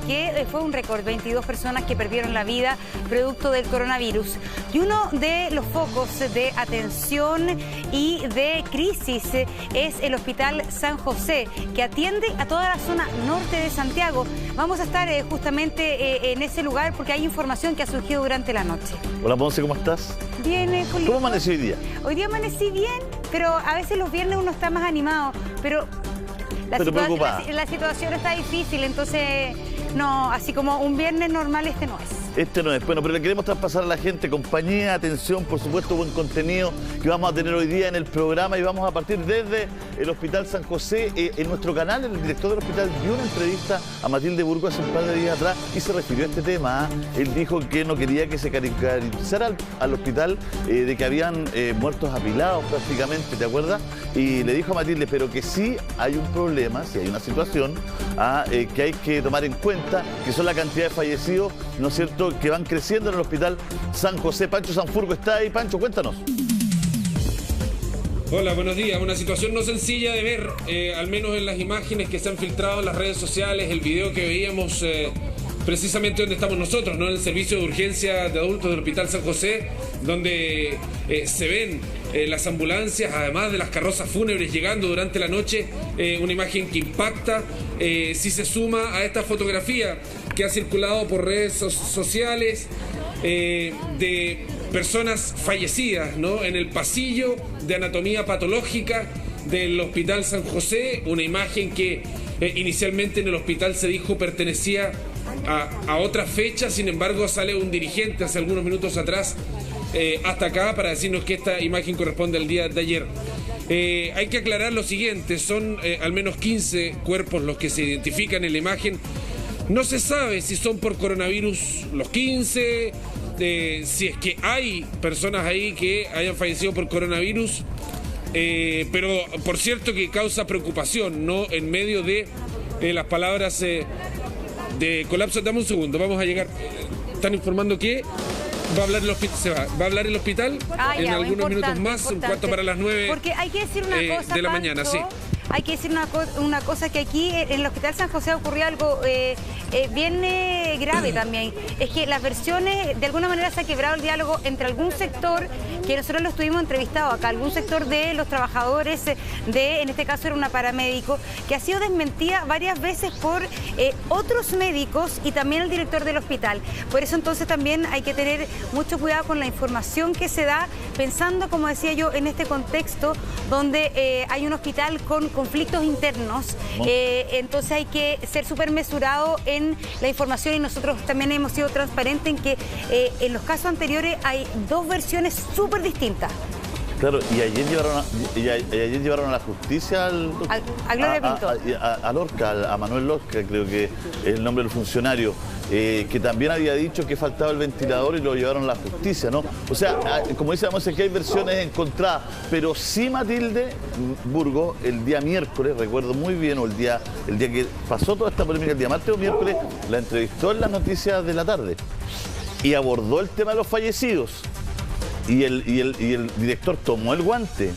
que fue un récord, 22 personas que perdieron la vida producto del coronavirus. Y uno de los focos de atención y de crisis es el Hospital San José, que atiende a toda la zona norte de Santiago. Vamos a estar justamente en ese lugar porque hay información que ha surgido durante la noche. Hola, Ponce, ¿cómo estás? Bien, Julio. ¿Cómo amaneció hoy día? Hoy día amanecí bien, pero a veces los viernes uno está más animado, pero la situación está difícil, entonces no, así como un viernes normal este no es. Este no es. Bueno, pero le queremos traspasar a la gente compañía, atención, por supuesto, buen contenido que vamos a tener hoy día en el programa y vamos a partir desde el Hospital San José. En nuestro canal, el director del hospital dio una entrevista a Matilde Burgos hace un par de días atrás y se refirió a este tema. Él dijo que no quería que se caricaturizara al hospital de que habían muertos apilados prácticamente, ¿te acuerdas? Y le dijo a Matilde, pero que sí hay un problema, sí hay una situación que hay que tomar en cuenta, que son la cantidad de fallecidos, ¿no es cierto?, que van creciendo en el Hospital San José. Pancho Sanfurgo está ahí. Pancho, cuéntanos. Hola, buenos días. Una situación no sencilla de ver, al menos en las imágenes que se han filtrado en las redes sociales, el video que veíamos precisamente donde estamos nosotros, ¿no? En el servicio de urgencia de adultos del Hospital San José, donde se ven las ambulancias, además de las carrozas fúnebres llegando durante la noche, una imagen que impacta si se suma a esta fotografía que ha circulado por redes sociales de personas fallecidas, ¿no?, en el pasillo de anatomía patológica del Hospital San José, una imagen que inicialmente en el hospital se dijo pertenecía a otra fecha, sin embargo sale un dirigente hace algunos minutos atrás hasta acá para decirnos que esta imagen corresponde al día de ayer. Hay que aclarar lo siguiente, son al menos 15 cuerpos los que se identifican en la imagen. No se sabe si son por coronavirus los 15, si es que hay personas ahí que hayan fallecido por coronavirus, pero por cierto que causa preocupación, ¿no?, en medio de las palabras de colapso. Dame un segundo, vamos a llegar. Están informando que va a hablar el hospital, va a hablar el hospital en algunos minutos más, un cuarto para las 9 porque hay que decir una cosa, de la Pancho, mañana, sí. Hay que decir una cosa, que aquí en el Hospital San José ocurrió algo bien grave también. Es que las versiones, de alguna manera se ha quebrado el diálogo entre algún sector, que nosotros lo estuvimos entrevistado acá, algún sector de los trabajadores en este caso era una paramédico, que ha sido desmentida varias veces por otros médicos y también el director del hospital. Por eso entonces también hay que tener mucho cuidado con la información que se da, pensando, como decía yo, en este contexto donde hay un hospital con conflictos internos, entonces hay que ser súper mesurado en la información y nosotros también hemos sido transparentes en que en los casos anteriores hay dos versiones súper distintas. Claro, y ayer llevaron a la justicia a Gloria Pinto. A Lorca, a Manuel Lorca, creo que es el nombre del funcionario, que también había dicho que faltaba el ventilador y lo llevaron a la justicia, ¿no? O sea, como decíamos, es que hay versiones encontradas, pero sí Matilde Burgos, el día miércoles, recuerdo muy bien, o el día que pasó toda esta polémica, el día martes o miércoles, la entrevistó en las noticias de la tarde y abordó el tema de los fallecidos. Y el director tomó el guante,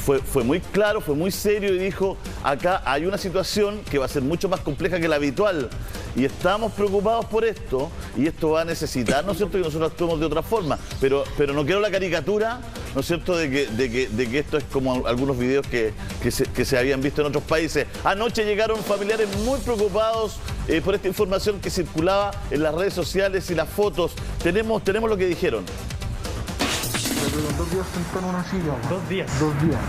fue muy claro, fue muy serio y dijo, acá hay una situación que va a ser mucho más compleja que la habitual y estamos preocupados por esto y esto va a necesitar, ¿no es cierto?, que nosotros actuemos de otra forma, pero no quiero la caricatura, ¿no es cierto?, de que esto es como algunos videos que se habían visto en otros países. Anoche llegaron familiares muy preocupados por esta información que circulaba en las redes sociales y las fotos. Tenemos lo que dijeron. 2 días sentado en una silla. 2 días. 2 días.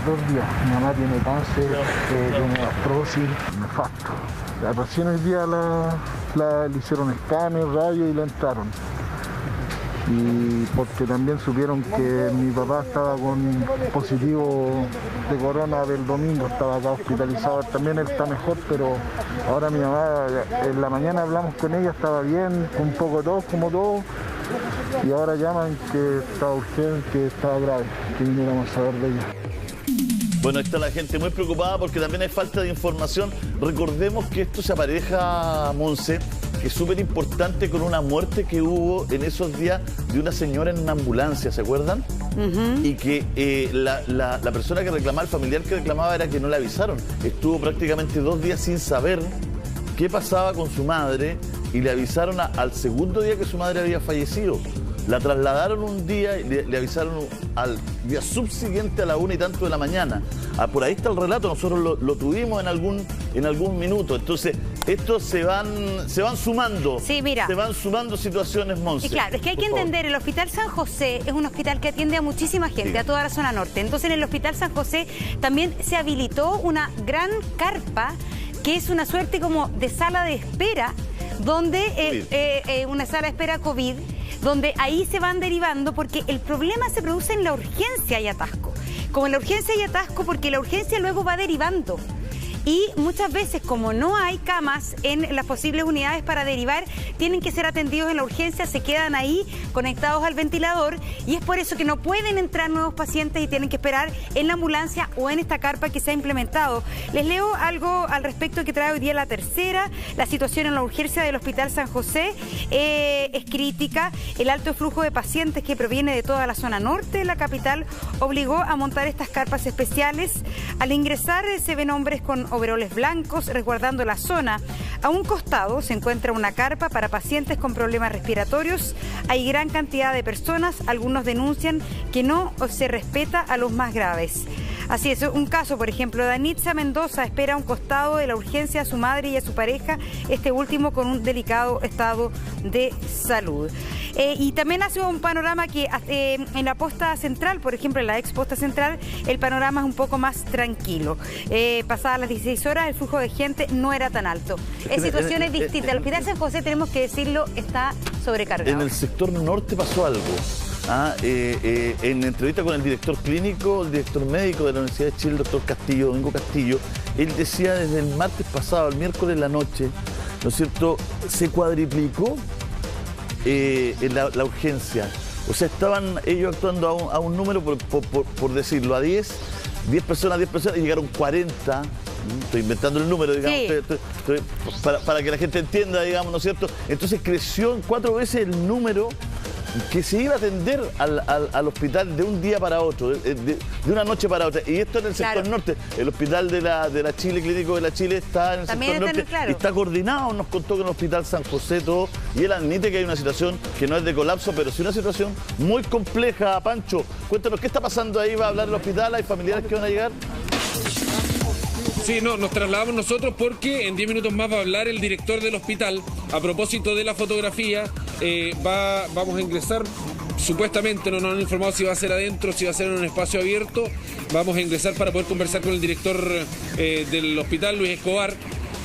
Mi mamá tiene cáncer, tiene artrosis, nefasto. Recién hoy día le hicieron escáner, radio y la entraron. Y porque también supieron que mi papá estaba con positivo de corona del domingo, estaba acá hospitalizado. También él está mejor, pero ahora mi mamá, en la mañana hablamos con ella, estaba bien, un poco tos, como todo. Y ahora llaman que estaba urgente, que estaba grave, que viniéramos a saber de ella. Bueno, está la gente muy preocupada porque también hay falta de información. Recordemos que esto se apareja, Monse, que es súper importante con una muerte que hubo en esos días de una señora en una ambulancia, ¿se acuerdan? Y que la persona que reclamaba, el familiar que reclamaba, era que no le avisaron. Estuvo prácticamente 2 días sin saber qué pasaba con su madre y le avisaron al segundo día que su madre había fallecido. La trasladaron un día y le avisaron al día subsiguiente a la 1 y tanto de la mañana. Por ahí está el relato, nosotros lo tuvimos en algún minuto. Entonces, estos se van sumando. Sí, mira. Se van sumando situaciones, Monse. Y claro, es que hay que entender, el Hospital San José es un hospital que atiende a muchísima gente, sí, a toda la zona norte. Entonces, en el Hospital San José también se habilitó una gran carpa, que es una suerte como de sala de espera, donde una sala de espera COVID, donde ahí se van derivando, porque el problema se produce en la urgencia y atasco. Como en la urgencia y atasco, porque la urgencia luego va derivando. Y muchas veces, como no hay camas en las posibles unidades para derivar, tienen que ser atendidos en la urgencia, se quedan ahí conectados al ventilador, y es por eso que no pueden entrar nuevos pacientes y tienen que esperar en la ambulancia o en esta carpa que se ha implementado. Les leo algo al respecto que trae hoy día La Tercera. La situación en la urgencia del Hospital San José es crítica. El alto flujo de pacientes que proviene de toda la zona norte de la capital obligó a montar estas carpas especiales. Al ingresar se ven hombres con overoles blancos resguardando la zona. A un costado se encuentra una carpa para pacientes con problemas respiratorios. Hay gran cantidad de personas, algunos denuncian que no se respeta a los más graves. Así es, un caso, por ejemplo, Danitza Mendoza espera a un costado de la urgencia a su madre y a su pareja, este último con un delicado estado de salud. Y también hace un panorama que en la posta central, por ejemplo, en la ex posta central, el panorama es un poco más tranquilo. Pasadas las 16 horas, el flujo de gente no era tan alto. Es situaciones distintas. El Hospital San José, tenemos que decirlo, está sobrecargado. En el sector norte pasó algo. En entrevista con el director clínico, el director médico de la Universidad de Chile, el doctor Castillo, Domingo Castillo, él decía desde el martes pasado, el miércoles en la noche, ¿no es cierto?, se cuadriplicó la urgencia. O sea, estaban ellos actuando a un número, por decirlo, a 10 personas, y llegaron 40. Estoy inventando el número, digamos, sí, para que la gente entienda, digamos, ¿no es cierto? Entonces creció en 4 veces el número que se iba a atender al hospital de un día para otro, de una noche para otra. Y esto en el sector norte. El hospital de la Chile, Clínico de la Chile, está en el sector norte. Claro. Está coordinado, nos contó que en el Hospital San José todo. Y él admite que hay una situación que no es de colapso, pero sí una situación muy compleja. Pancho, cuéntanos, ¿qué está pasando ahí? ¿Va a hablar el hospital? ¿Hay familiares que van a llegar? Sí, no, nos trasladamos nosotros porque en 10 minutos más va a hablar el director del hospital. A propósito de la fotografía, vamos a ingresar, supuestamente no nos han informado si va a ser adentro, si va a ser en un espacio abierto. Vamos a ingresar para poder conversar con el director del hospital, Luis Escobar,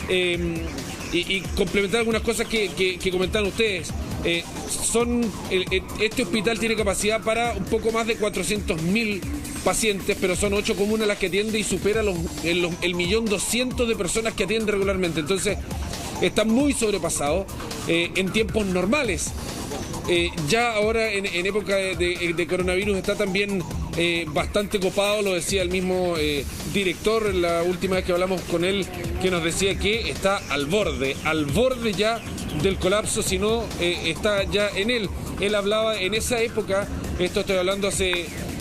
y complementar algunas cosas que comentaron ustedes. Este hospital tiene capacidad para un poco más de 400.000 pacientes, pero son 8 comunas las que atiende y supera el 1.200.000 de personas que atiende regularmente. Entonces, está muy sobrepasado en tiempos normales. Ya ahora en época de coronavirus está también bastante copado, lo decía el mismo director la última vez que hablamos con él, que nos decía que está al borde ya del colapso, si no está ya en él. Él hablaba en esa época, esto estoy hablando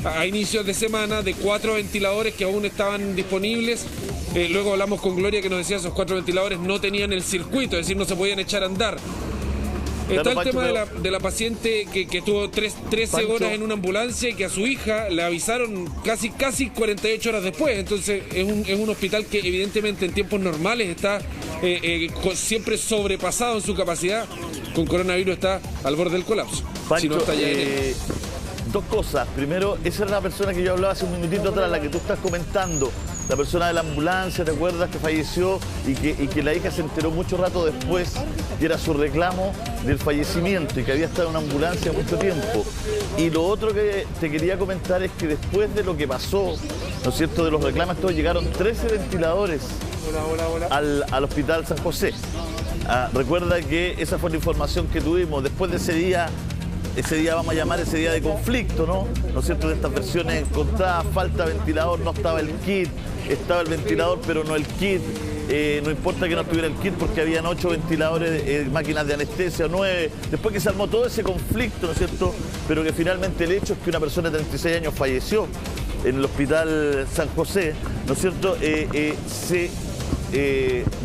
a inicios de semana, de 4 ventiladores que aún estaban disponibles. Luego hablamos con Gloria, que nos decía que esos 4 ventiladores no tenían el circuito, es decir, no se podían echar a andar. Está el tema de la paciente que estuvo 13 horas en una ambulancia y que a su hija le avisaron casi 48 horas después. Entonces es un hospital que evidentemente en tiempos normales está siempre sobrepasado en su capacidad. Con coronavirus está al borde del colapso. Pancho, si no está ya en él. 2 cosas. Primero, esa era la persona que yo hablaba hace un minutito atrás, la que tú estás comentando. La persona de la ambulancia, ¿te acuerdas? Que falleció y que la hija se enteró mucho rato después que era su reclamo del fallecimiento y que había estado en una ambulancia mucho tiempo. Y lo otro que te quería comentar es que después de lo que pasó, ¿no es cierto?, de los reclamos, todos llegaron 13 ventiladores al Hospital San José. Recuerda que esa fue la información que tuvimos después de ese día vamos a llamar ese día de conflicto, ¿no? ¿No es cierto? De estas versiones encontradas, falta ventilador, no estaba el kit, estaba el ventilador pero no el kit, no importa que no estuviera el kit porque habían 8 ventiladores, máquinas de anestesia, 9, después que se armó todo ese conflicto, ¿no es cierto? Pero que finalmente el hecho es que una persona de 36 años falleció en el Hospital San José, ¿no es cierto?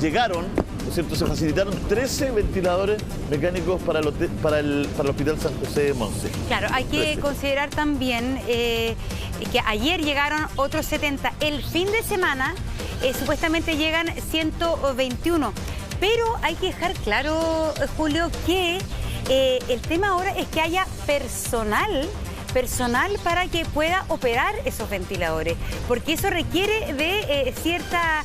Llegaron ¿no es cierto? Se facilitaron 13 ventiladores mecánicos para el Hospital San José de Monse. Claro, hay que considerar también que ayer llegaron otros 70. El fin de semana supuestamente llegan 121. Pero hay que dejar claro, Julio, que el tema ahora es que haya personal para que pueda operar esos ventiladores, porque eso requiere de cierta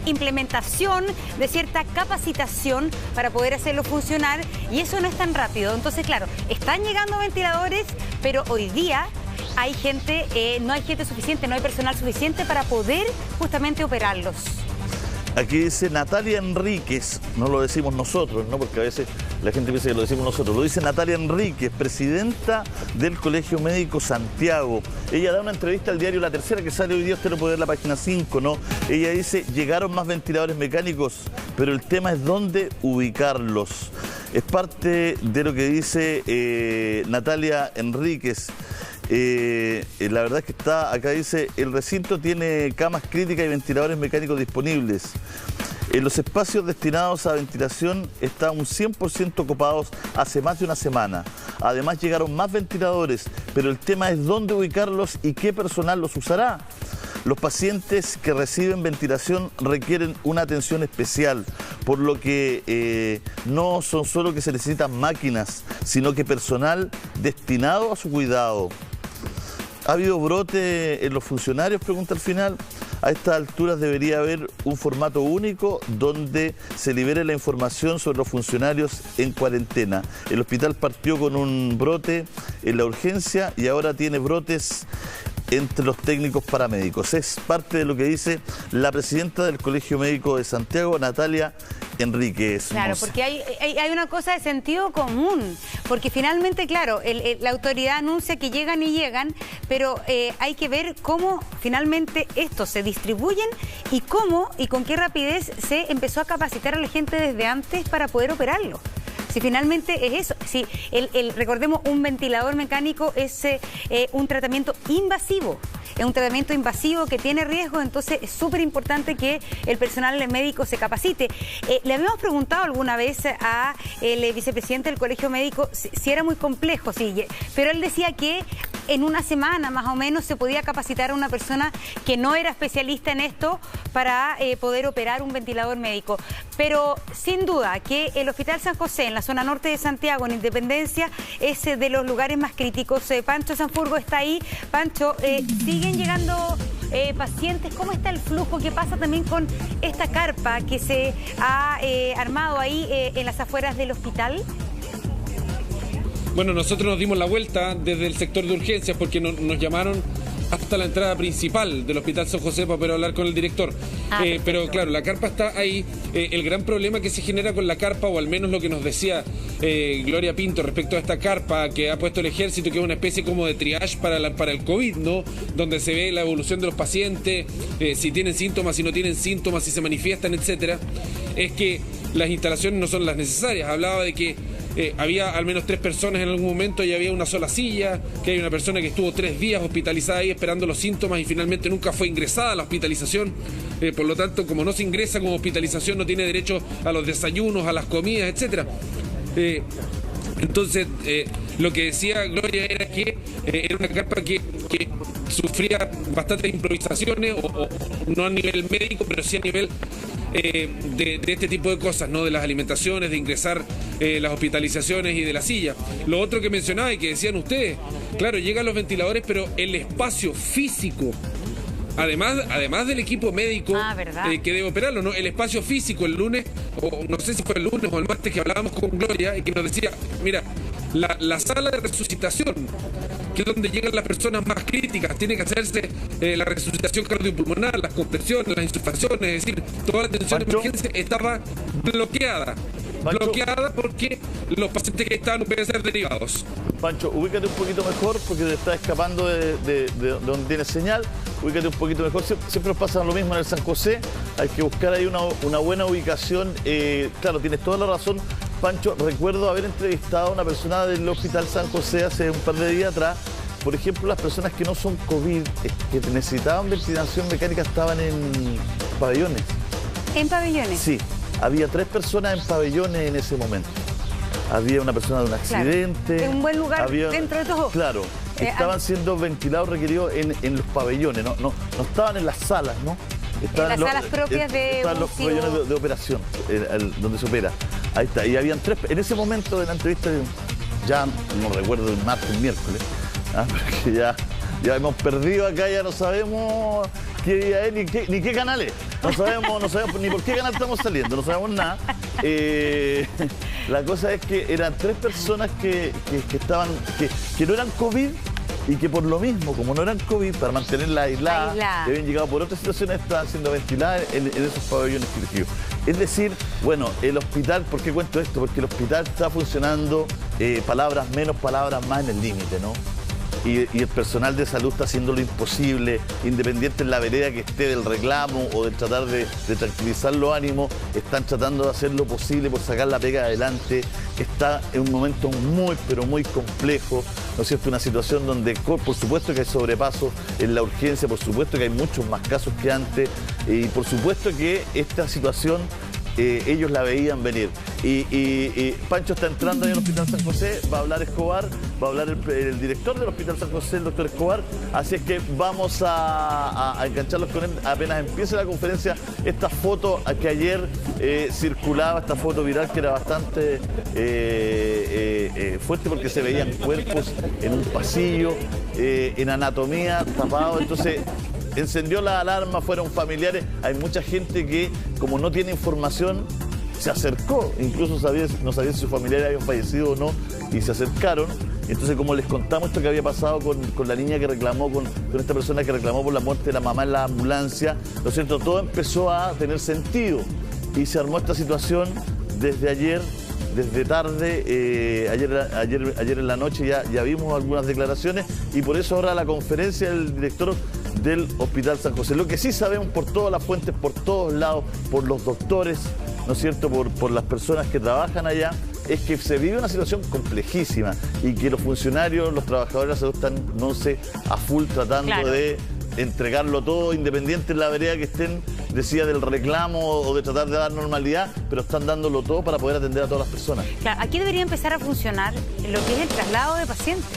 implementación, de cierta capacitación para poder hacerlo funcionar, y eso no es tan rápido. Entonces, claro, están llegando ventiladores, pero hoy día hay gente, no hay gente suficiente, no hay personal suficiente para poder justamente operarlos. Aquí dice Natalia Enríquez, no lo decimos nosotros, ¿no? Porque a veces la gente piensa que lo decimos nosotros. Lo dice Natalia Enríquez, presidenta del Colegio Médico Santiago. Ella da una entrevista al diario La Tercera, que sale hoy día, usted lo puede ver en la página 5, ¿no? Ella dice, llegaron más ventiladores mecánicos, pero el tema es dónde ubicarlos. Es parte de lo que dice Natalia Enríquez. La verdad es que está, acá dice, el recinto tiene camas críticas y ventiladores mecánicos disponibles. En los espacios destinados a ventilación están un 100% ocupados hace más de una semana. Además llegaron más ventiladores, pero el tema es dónde ubicarlos y qué personal los usará. Los pacientes que reciben ventilación requieren una atención especial, por lo que no son solo que se necesitan máquinas, sino que personal destinado a su cuidado. ¿Ha habido brote en los funcionarios? Pregunta al final. A estas alturas debería haber un formato único donde se libere la información sobre los funcionarios en cuarentena. El hospital partió con un brote en la urgencia y ahora tiene brotes entre los técnicos paramédicos. Es parte de lo que dice la presidenta del Colegio Médico de Santiago, Natalia Enríquez. Claro, porque hay una cosa de sentido común, porque finalmente, claro, la autoridad anuncia que llegan y llegan, pero hay que ver cómo finalmente estos se distribuyen y cómo y con qué rapidez se empezó a capacitar a la gente desde antes para poder operarlo. Si finalmente es eso, si recordemos, un ventilador mecánico es un tratamiento invasivo. Es un tratamiento invasivo que tiene riesgo, entonces es súper importante que el personal médico se capacite. Le habíamos preguntado alguna vez a el vicepresidente del Colegio Médico si era muy complejo, sí, pero él decía que en una semana más o menos se podía capacitar a una persona que no era especialista en esto para poder operar un ventilador médico. Pero sin duda que el Hospital San José, en la zona norte de Santiago, en Independencia, es de los lugares más críticos. Pancho Sanfurgo está ahí. Pancho, siguen llegando pacientes. ¿Cómo está el flujo? ¿Qué pasa también con esta carpa que se ha armado ahí en las afueras del hospital? Bueno, nosotros nos dimos la vuelta desde el sector de urgencias porque nos llamaron hasta la entrada principal del Hospital San José para poder hablar con el director. Pero claro, la carpa está ahí. El gran problema que se genera con la carpa, o al menos lo que nos decía Gloria Pinto respecto a esta carpa que ha puesto el ejército, que es una especie como de triage para el COVID, ¿no? Donde se ve la evolución de los pacientes, si tienen síntomas, si no tienen síntomas, si se manifiestan, etcétera. Es que las instalaciones no son las necesarias. Hablaba de que había al menos 3 personas en algún momento y había una sola silla, que hay una persona que estuvo 3 días hospitalizada ahí esperando los síntomas y finalmente nunca fue ingresada a la hospitalización. Por lo tanto, como no se ingresa como hospitalización, no tiene derecho a los desayunos, a las comidas, etcétera. Entonces, lo que decía Gloria era que era una carpa que sufría bastantes improvisaciones, o no a nivel médico, pero sí a nivel de este tipo de cosas, ¿no? De las alimentaciones, de ingresar las hospitalizaciones y de la silla. Lo otro que mencionaba y que decían ustedes, claro, llegan los ventiladores, pero el espacio físico, además del equipo médico que debe operarlo, ¿no? El espacio físico, el lunes, o no sé si fue el lunes o el martes que hablábamos con Gloria y que nos decía, mira, la sala de resucitación, que es donde llegan las personas más críticas, tiene que hacerse la resucitación cardiopulmonar, las compresiones, las insufflaciones, es decir, toda la atención de emergencia estaba bloqueada. Bloqueada porque los pacientes que estaban pueden ser derivados. Pancho, ubícate un poquito mejor porque te está escapando de donde tienes señal. Ubícate un poquito mejor. Siempre nos pasa lo mismo en el San José. Hay que buscar ahí una buena ubicación. Claro, tienes toda la razón, Pancho. Recuerdo haber entrevistado a una persona del Hospital San José hace un par de días atrás. Por ejemplo, las personas que no son COVID, que necesitaban ventilación mecánica, estaban en pabellones. ¿En pabellones? Sí, había 3 personas en pabellones en ese momento. Había una persona de un accidente. Claro. En un buen lugar dentro de todo. Claro, estaban siendo ventilados requeridos en los pabellones, no estaban en las salas, ¿no? Estaban en las salas propias de estaban los pabellones de operación, donde se opera. Ahí está, y habían 3, en ese momento de la entrevista, ya no recuerdo el martes, el miércoles, porque ya hemos perdido acá, ya no sabemos qué día es ni qué canal es. No sabemos ni por qué canal estamos saliendo, no sabemos nada. La cosa es que eran 3 personas que no eran COVID y que por lo mismo, como no eran COVID, para mantenerlas aisladas, que habían llegado por otras situaciones, estaban siendo ventiladas en esos pabellones quirúrgicos. Es decir, bueno, el hospital, ¿por qué cuento esto? Porque el hospital está funcionando palabras menos, palabras más en el límite, ¿no? Y el personal de salud está haciendo lo imposible, independiente en la vereda que esté del reclamo o de tratar de tranquilizar los ánimos, están tratando de hacer lo posible por sacar la pega adelante. Está en un momento muy, pero muy complejo, ¿no es cierto? Una situación donde, por supuesto que hay sobrepaso en la urgencia, por supuesto que hay muchos más casos que antes, y por supuesto que esta situación ellos la veían venir. Y Pancho está entrando en el Hospital San José, va a hablar Escobar, va a hablar el director del Hospital San José, el doctor Escobar, así es que vamos a engancharlos con él apenas empiece la conferencia. Esta foto que ayer circulaba, esta foto viral que era bastante fuerte porque se veían cuerpos en un pasillo, en anatomía tapados, entonces encendió la alarma, fueron familiares, hay mucha gente que como no tiene información se acercó, incluso no sabía si sus familiares habían fallecido o no y se acercaron. Entonces, como les contamos esto que había pasado con la niña que reclamó, con esta persona que reclamó por la muerte de la mamá en la ambulancia, ¿no es cierto? Todo empezó a tener sentido y se armó esta situación desde ayer, desde tarde, ayer en la noche ya vimos algunas declaraciones y por eso ahora la conferencia del director del Hospital San José. Lo que sí sabemos por todas las fuentes, por todos lados, por los doctores, ¿no es cierto?, por las personas que trabajan allá, es que se vive una situación complejísima y que los funcionarios, los trabajadores de la salud están, no sé, a full tratando de entregarlo todo, independiente en la vereda que estén, decía, del reclamo o de tratar de dar normalidad, pero están dándolo todo para poder atender a todas las personas. Claro, aquí debería empezar a funcionar lo que es el traslado de pacientes,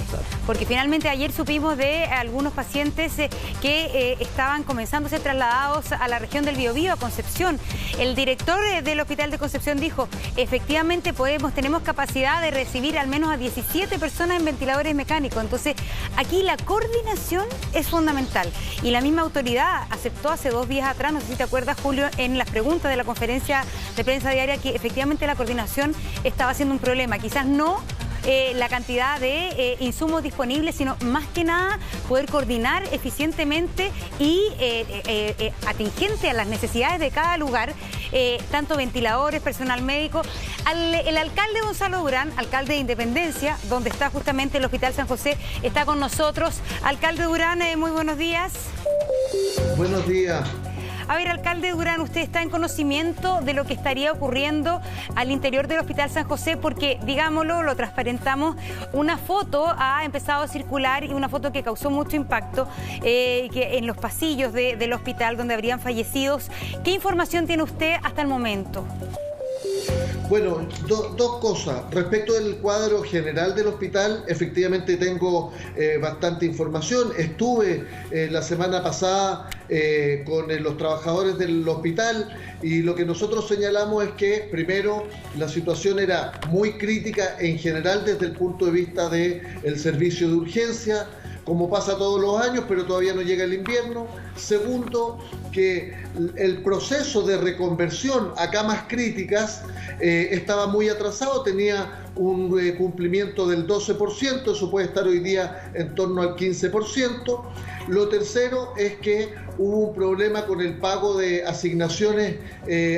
porque finalmente ayer supimos de algunos pacientes que estaban comenzando a ser trasladados a la región del Biobío, a Concepción. El director del Hospital de Concepción dijo, efectivamente tenemos capacidad de recibir al menos a 17 personas en ventiladores mecánicos. Entonces, aquí la coordinación es fundamental. Y la misma autoridad aceptó hace 2 días atrás, no sé si te acuerdas, Julio, en las preguntas de la conferencia de prensa diaria, que efectivamente la coordinación estaba siendo un problema. Quizás no la cantidad de insumos disponibles, sino más que nada poder coordinar eficientemente y atingente a las necesidades de cada lugar, tanto ventiladores, personal médico. El alcalde Gonzalo Durán, alcalde de Independencia, donde está justamente el Hospital San José, está con nosotros. Alcalde Durán, muy buenos días. Buenos días. A ver, alcalde Durán, usted está en conocimiento de lo que estaría ocurriendo al interior del Hospital San José, porque, digámoslo, lo transparentamos, una foto ha empezado a circular y una foto que causó mucho impacto que en los pasillos del hospital donde habrían fallecidos. ¿Qué información tiene usted hasta el momento? Bueno, dos cosas. Respecto del cuadro general del hospital, efectivamente tengo bastante información. Estuve la semana pasada con los trabajadores del hospital y lo que nosotros señalamos es que, primero, la situación era muy crítica en general desde el punto de vista del servicio de urgencia, como pasa todos los años, pero todavía no llega el invierno. Segundo, que el proceso de reconversión a camas críticas estaba muy atrasado, tenía un cumplimiento del 12%, eso puede estar hoy día en torno al 15%. Lo tercero es que hubo un problema con el pago de asignaciones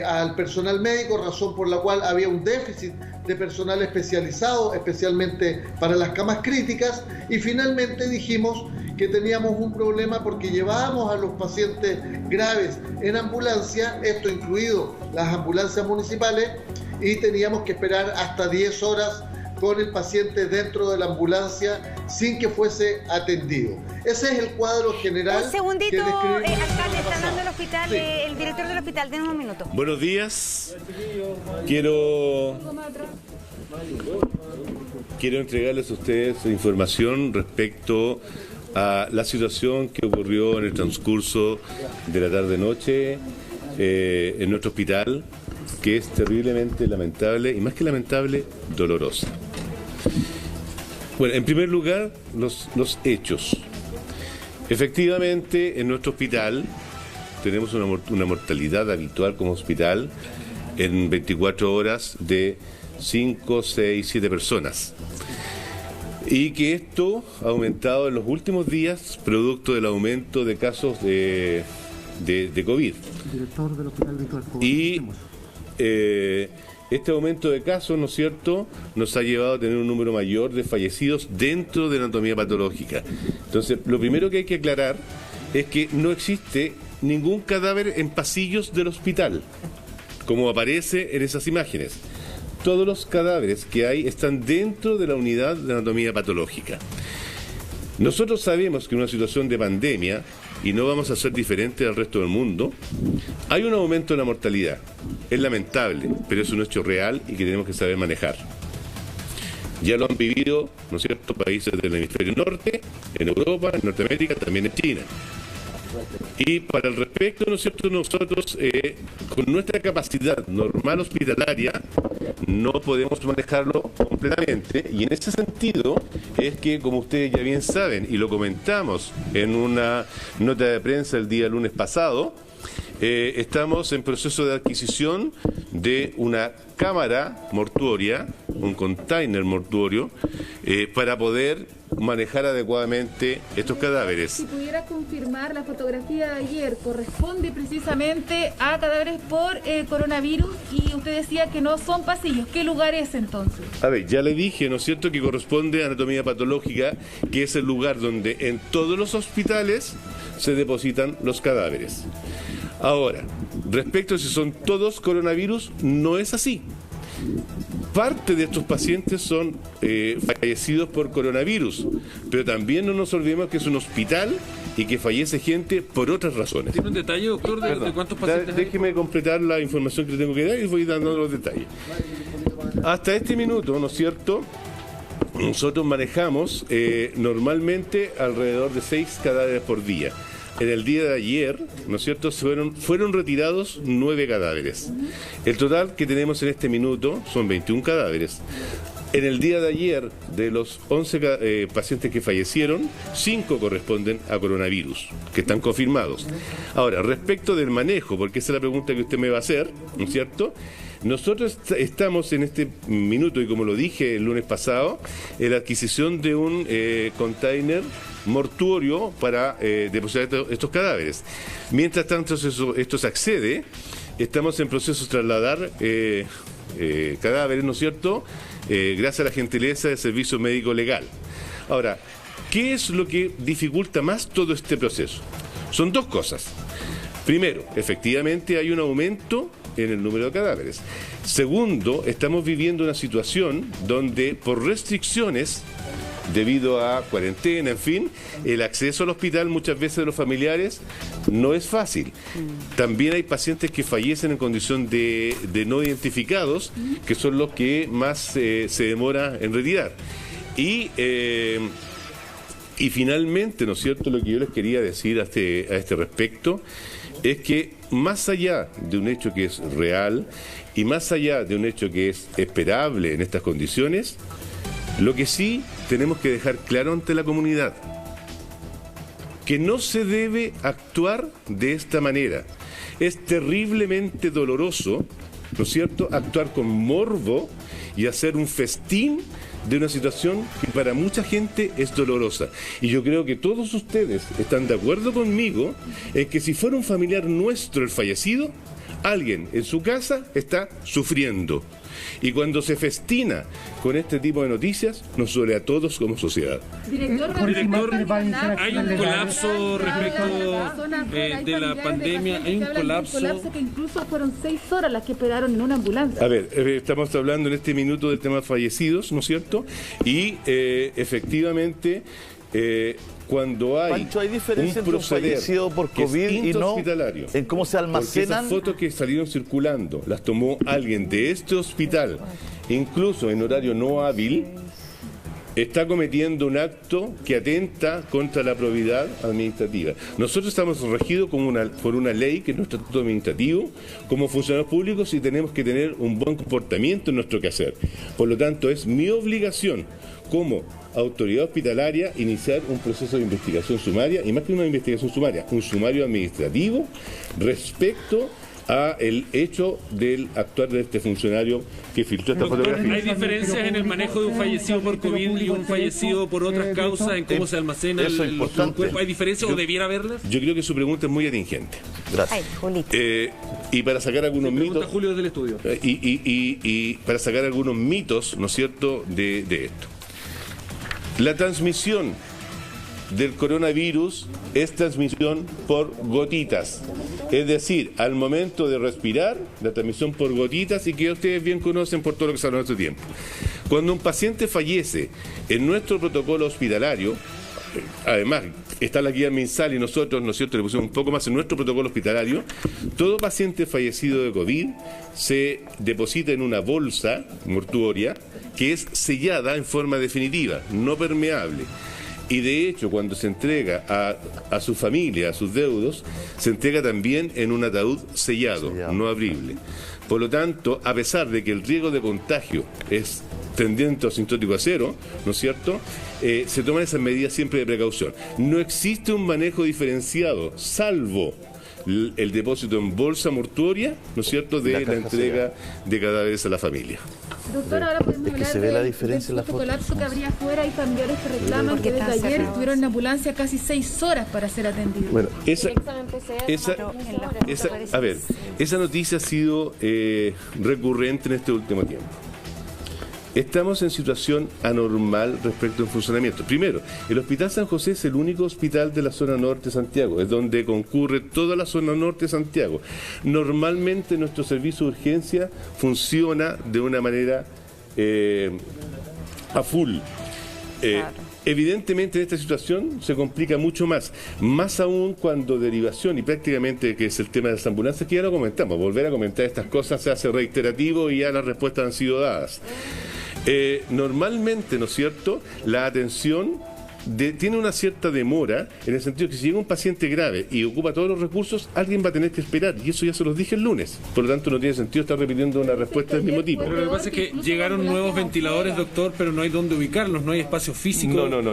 al personal médico, razón por la cual había un déficit de personal especializado, especialmente para las camas críticas. Y finalmente dijimos que teníamos un problema porque llevábamos a los pacientes graves en ambulancia, esto incluido las ambulancias municipales, y teníamos que esperar hasta 10 horas con el paciente dentro de la ambulancia sin que fuese atendido. Ese es el cuadro general. Un segundito, alcalde, está hablando el hospital, Sí. el director del hospital, denme un minuto. Buenos días. Quiero entregarles a ustedes información respecto a la situación que ocurrió en el transcurso de la tarde-noche en nuestro hospital, que es terriblemente lamentable y más que lamentable, dolorosa. Bueno, en primer lugar, los hechos. Efectivamente, en nuestro hospital tenemos una mortalidad habitual como hospital en 24 horas de 5, 6, 7 personas. Y que esto ha aumentado en los últimos días producto del aumento de casos de COVID. Director del Hospital Virtual. Y este aumento de casos, ¿no es cierto?, nos ha llevado a tener un número mayor de fallecidos dentro de la anatomía patológica. Entonces, lo primero que hay que aclarar es que no existe ningún cadáver en pasillos del hospital, como aparece en esas imágenes. Todos los cadáveres que hay están dentro de la unidad de anatomía patológica. Nosotros sabemos que en una situación de pandemia, y no vamos a ser diferentes al resto del mundo, hay un aumento en la mortalidad. Es lamentable, pero es un hecho real y que tenemos que saber manejar. Ya lo han vivido, ¿no es cierto?, países del hemisferio norte, en Europa, en Norteamérica, también en China. Y para el respecto, ¿no es cierto?, nosotros con nuestra capacidad normal hospitalaria no podemos manejarlo completamente, y en ese sentido es que, como ustedes ya bien saben, y lo comentamos en una nota de prensa el día lunes pasado, estamos en proceso de adquisición de una cámara mortuoria, un container mortuorio, para poder manejar adecuadamente estos cadáveres. Si pudiera confirmar, la fotografía de ayer corresponde precisamente a cadáveres por coronavirus, y usted decía que no son pasillos. ¿Qué lugar es entonces? A ver, ya le dije, ¿no es cierto?, que corresponde a anatomía patológica, que es el lugar donde en todos los hospitales se depositan los cadáveres. Ahora, respecto a si son todos coronavirus, no es así. Parte de estos pacientes son fallecidos por coronavirus, pero también no nos olvidemos que es un hospital y que fallece gente por otras razones. ¿Tiene un detalle, doctor, de cuántos pacientes hay? Déjeme completar la información que le tengo que dar y voy dando los detalles. Hasta este minuto, ¿no es cierto?, nosotros manejamos normalmente alrededor de 6 cadáveres por día. En el día de ayer, ¿no es cierto?, fueron retirados 9 cadáveres. El total que tenemos en este minuto son 21 cadáveres. En el día de ayer, de los 11 pacientes que fallecieron, 5 corresponden a coronavirus, que están confirmados. Ahora, respecto del manejo, porque esa es la pregunta que usted me va a hacer, ¿no es cierto?, nosotros estamos en este minuto, y como lo dije el lunes pasado, en la adquisición de un container mortuorio para depositar estos cadáveres. Mientras tanto esto se accede, estamos en proceso de trasladar cadáveres, ¿no es cierto?, gracias a la gentileza del Servicio Médico Legal. Ahora, ¿qué es lo que dificulta más todo este proceso? Son dos cosas. Primero, efectivamente hay un aumento en el número de cadáveres. Segundo, estamos viviendo una situación donde por restricciones, debido a cuarentena, en fin, el acceso al hospital muchas veces de los familiares no es fácil. También hay pacientes que fallecen en condición de no identificados, que son los que más se demora en retirar. Y finalmente, ¿no es cierto?, lo que yo les quería decir a este respecto es que más allá de un hecho que es real y más allá de un hecho que es esperable en estas condiciones, lo que sí tenemos que dejar claro ante la comunidad, que no se debe actuar de esta manera. Es terriblemente doloroso, ¿no es cierto?, actuar con morbo y hacer un festín de una situación que para mucha gente es dolorosa. Y yo creo que todos ustedes están de acuerdo conmigo en que si fuera un familiar nuestro el fallecido, alguien en su casa está sufriendo. Y cuando se festina con este tipo de noticias, nos duele a todos como sociedad. Director, hay un colapso respecto de la pandemia, hay un colapso que incluso fueron 6 horas las que esperaron en una ambulancia. A ver, estamos hablando en este minuto del tema de fallecidos, ¿no es cierto? Y efectivamente cuando hay, Pancho, ¿hay diferencia un entre un proceder fallecido por que es COVID y no intrahospitalario, en cómo se almacenan? porque esas fotos que salieron circulando las tomó alguien de este hospital, incluso en horario no hábil, está cometiendo un acto que atenta contra la probidad administrativa. Nosotros estamos regidos por una ley que es nuestro estatuto administrativo como funcionarios públicos y tenemos que tener un buen comportamiento en nuestro quehacer. Por lo tanto, es mi obligación como autoridad hospitalaria iniciar un proceso de investigación sumaria, y más que una investigación sumaria, un sumario administrativo respecto a el hecho del actuar de este funcionario que filtró esta fotografía. ¿Hay diferencias en el manejo de un fallecido por COVID y un fallecido por otras causas, en cómo se almacena el cuerpo? ¿Hay diferencias o debiera haberlas? Yo creo que su pregunta es muy atingente. Gracias. Y para sacar algunos mitos, Julio desde el estudio. y para sacar algunos mitos, ¿no es cierto?, de esto. La transmisión del coronavirus es transmisión por gotitas. Es decir, al momento de respirar, la transmisión por gotitas, y que ustedes bien conocen por todo lo que se habló en este tiempo. Cuando un paciente fallece en nuestro protocolo hospitalario, además está la guía MinSal y nosotros, ¿no es cierto?, le pusimos un poco más en nuestro protocolo hospitalario, todo paciente fallecido de COVID se deposita en una bolsa mortuoria que es sellada en forma definitiva, no permeable. Y de hecho, cuando se entrega a su familia, a sus deudos, se entrega también en un ataúd sellado, no abrible. Por lo tanto, a pesar de que el riesgo de contagio es tendiente o asintótico a cero, ¿no es cierto?, se toman esas medidas siempre de precaución. No existe un manejo diferenciado, salvo el depósito en bolsa mortuoria, ¿no es cierto?, de la entrega de cadáveres a la familia. Doctor, ahora podemos hablar se ve la diferencia en la foto. colapso que habría afuera. Hay familiares que reclaman que desde ayer estuvieron en ambulancia casi 6 horas para ser atendidos. Bueno, esa noticia ha sido recurrente en este último tiempo. Estamos en situación anormal respecto al funcionamiento. Primero, el Hospital San José es el único hospital de la zona norte de Santiago, es donde concurre toda la zona norte de Santiago. Normalmente nuestro servicio de urgencia funciona de una manera a full. Evidentemente en esta situación se complica mucho más aún cuando derivación y prácticamente que es el tema de las ambulancias, que ya lo comentamos, volver a comentar estas cosas se hace reiterativo y ya las respuestas han sido dadas. Normalmente, ¿no es cierto?, la atención tiene una cierta demora, en el sentido que si llega un paciente grave y ocupa todos los recursos, alguien va a tener que esperar, y eso ya se los dije el lunes. Por lo tanto, no tiene sentido estar repitiendo una respuesta del mismo tipo. Pero lo que pasa es que llegaron nuevos ventiladores, doctor, pero no hay dónde ubicarlos, no hay espacio físico. No.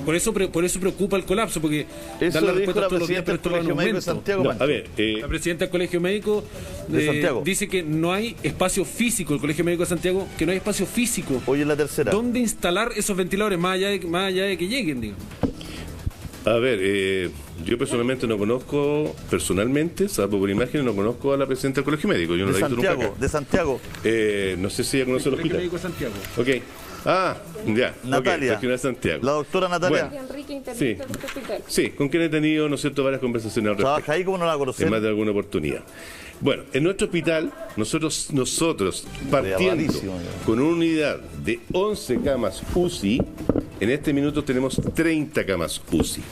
Por eso preocupa el colapso, porque eso dar la lo dijo respuesta la todos los días, presidenta del pero esto va en Colegio Médico de aumento. Santiago. No, a ver, La presidenta del Colegio Médico de Santiago dice que no hay espacio físico, el Colegio Médico de Santiago, que no hay espacio físico. Hoy es la tercera. ¿Dónde instalar esos ventiladores más allá de que lleguen, digo? A ver, yo personalmente no conozco, salvo por imágenes, no conozco a la presidenta del Colegio Médico. Yo no la he visto nunca acá. De Santiago. No sé si ella conoce el hospital. Colegio Médico de Santiago. Ok. Ah, ya. Natalia. Regional Santiago. La doctora Natalia. Bueno, sí, con quien he tenido, ¿no es cierto?, varias conversaciones al respecto. ¿Trabaja ahí? ¿Cómo no la conocen? En más de alguna oportunidad. Bueno, en nuestro hospital, nosotros partiendo con una unidad de 11 camas UCI, en este minuto tenemos 30 camas UCI.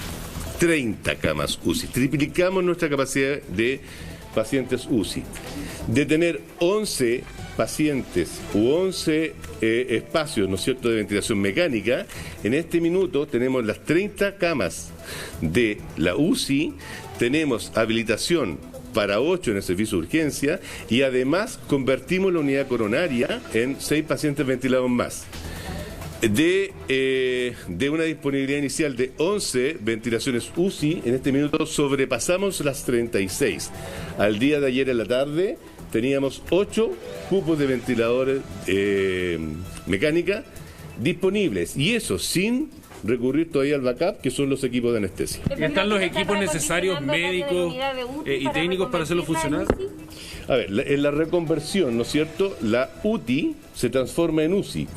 30 camas UCI. Triplicamos nuestra capacidad de pacientes UCI. De tener 11 pacientes u 11 espacios, ¿no es cierto?, de ventilación mecánica, en este minuto tenemos las 30 camas de la UCI, tenemos habilitación para 8 en el servicio de urgencia y además convertimos la unidad coronaria en 6 pacientes ventilados más. De una disponibilidad inicial de 11 ventilaciones UCI, en este minuto sobrepasamos las 36. Al día de ayer en la tarde teníamos 8 cupos de ventiladores mecánica disponibles, y eso sin recurrir todavía al backup, que son los equipos de anestesia. ¿Están los equipos necesarios médicos y técnicos para hacerlo funcionar? A ver, en la reconversión, ¿no es cierto?, la UTI se transforma en UCI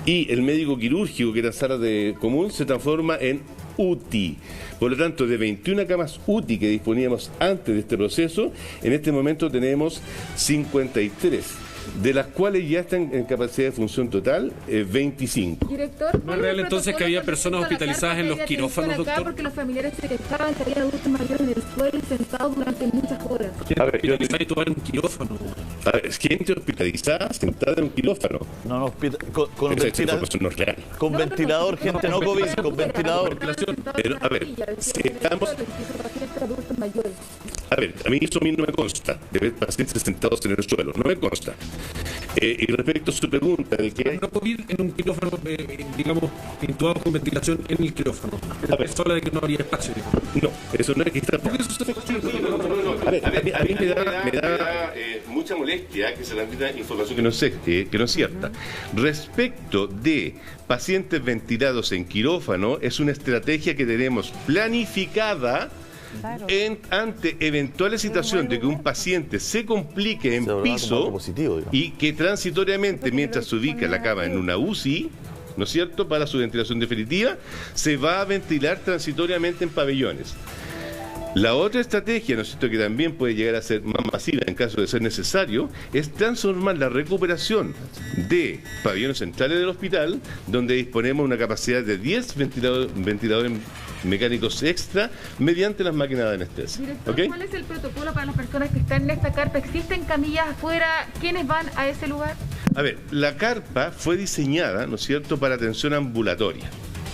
y el médico quirúrgico, que era sala de común, se transforma en UTI. Por lo tanto, de 21 camas UTI que disponíamos antes de este proceso, en este momento tenemos 53. de las cuales ya están en capacidad de función total 25. Director, ¿No es real entonces que había personas hospitalizadas en los quirófanos, doctor? Porque los familiares se quejaban que había adultos mayores en el suelo y sentados durante muchas horas. A ver, Hospitalizada en un quirófano. A ver, gente hospitalizada sentada en un quirófano. No, con Esa ventilador, información no es real. con ventilador, gente, no COVID, con ventilador. Pero, a ver, si estamos... A ver, a mí eso no me consta, de ver pacientes sentados en el suelo, no me consta. Y respecto a su pregunta de que... No COVID en un quirófano, digamos, intubado con ventilación en el quirófano. Es habla de que no habría espacio. No, eso no es que está... A ver, a mí me da mucha molestia que se transmita información que no es cierta. Respecto de pacientes ventilados en quirófano, es una estrategia que tenemos planificada. Claro. Ante eventuales situación de que un paciente se complique en piso y que transitoriamente, mientras se ubica la cama en una UCI, ¿no es cierto?, para su ventilación definitiva, se va a ventilar transitoriamente en pabellones. La otra estrategia, ¿no es cierto?, que también puede llegar a ser más masiva en caso de ser necesario, es transformar la recuperación de pabellones centrales del hospital, donde disponemos una capacidad de 10 ventiladores mecánicos extra mediante las máquinas de anestesia. Director, ¿Okay? ¿Cuál es el protocolo para las personas que están en esta carpa? ¿Existen camillas afuera? ¿Quiénes van a ese lugar? A ver, la carpa fue diseñada, ¿no es cierto?, para atención ambulatoria.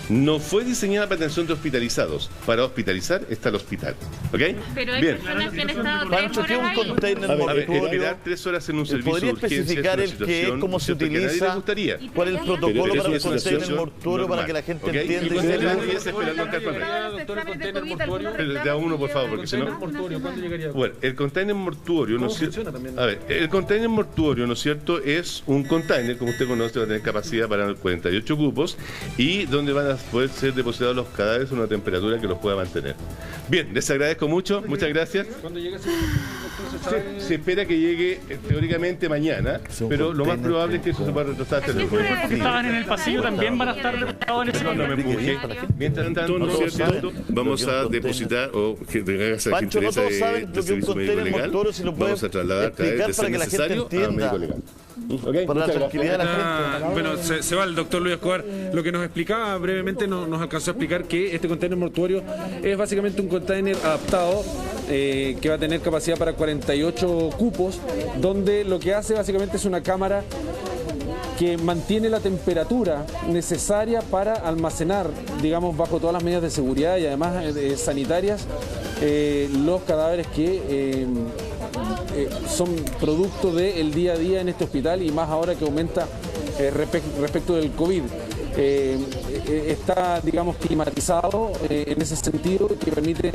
No fue diseñada para atención de hospitalizados. Para hospitalizar está el hospital. ¿Ok? Pero hay bien. personas que han estado Pancho, ¿qué es un container A ver, mortuorio? esperar 3 horas en un servicio ¿Podría de urgencia especificar es el una qué es, situación, cómo se ¿cierto?, que a nadie utiliza? le gustaría. ¿Cuál es el protocolo Pero para es un una container situación mortuorio para que la gente normal, ¿ok? entienda? Y y sepa? nadie se espera con carpa nueva. Pero de a uno, por favor, porque si no... Bueno, el container mortuorio, ¿no es cierto? A ver, el container mortuorio, ¿no es cierto?, es un container, como usted conoce, va a tener capacidad para 48 cupos y donde van a poder ser depositados los cadáveres a una temperatura que los pueda mantener. Bien, les agradezco mucho, muchas gracias. ¿Cuándo llega ese Se espera que llegue teóricamente mañana, pero lo más probable es que eso se pueda retrasar hasta el lunes. porque estaban en el pasillo también van a estar depositados en ese No me empuje. Mientras tanto, ¿no es cierto?, vamos a depositar, o que tengas esa Pancho, no gentileza todos saben lo que de es un servicio médico container legal, mortuorio, si lo puede vamos a trasladar cada vez de explicar ser para que la gente necesario a entienda. médico legal. ¿Okay? Para la Muchas tranquilidad de la gente. Bueno, se va el doctor Luis Escobar. Lo que nos explicaba brevemente, nos alcanzó a explicar que este container mortuorio es básicamente un container adaptado que va a tener capacidad para 48 cupos, donde lo que hace básicamente es una cámara que mantiene la temperatura necesaria para almacenar, digamos, bajo todas las medidas de seguridad y además sanitarias, los cadáveres que son producto del día a día en este hospital y más ahora que aumenta respecto del COVID. Está, digamos, climatizado en ese sentido, que permite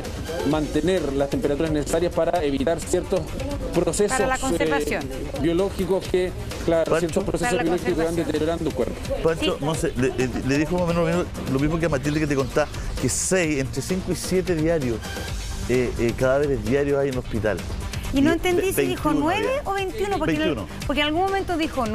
mantener las temperaturas necesarias para evitar ciertos procesos Para la conservación. biológicos que, claro, Pancho, ciertos procesos para la biológicos que van conservación. deteriorando el cuerpo. Pancho, no sé, le dijo más o menos lo mismo que a Matilde que te contaba, que entre 5 y 7 diarios, cadáveres diarios hay en el hospital. Y no entendí si dijo 21 9 había. o 21, porque 21. porque en algún momento dijo 9.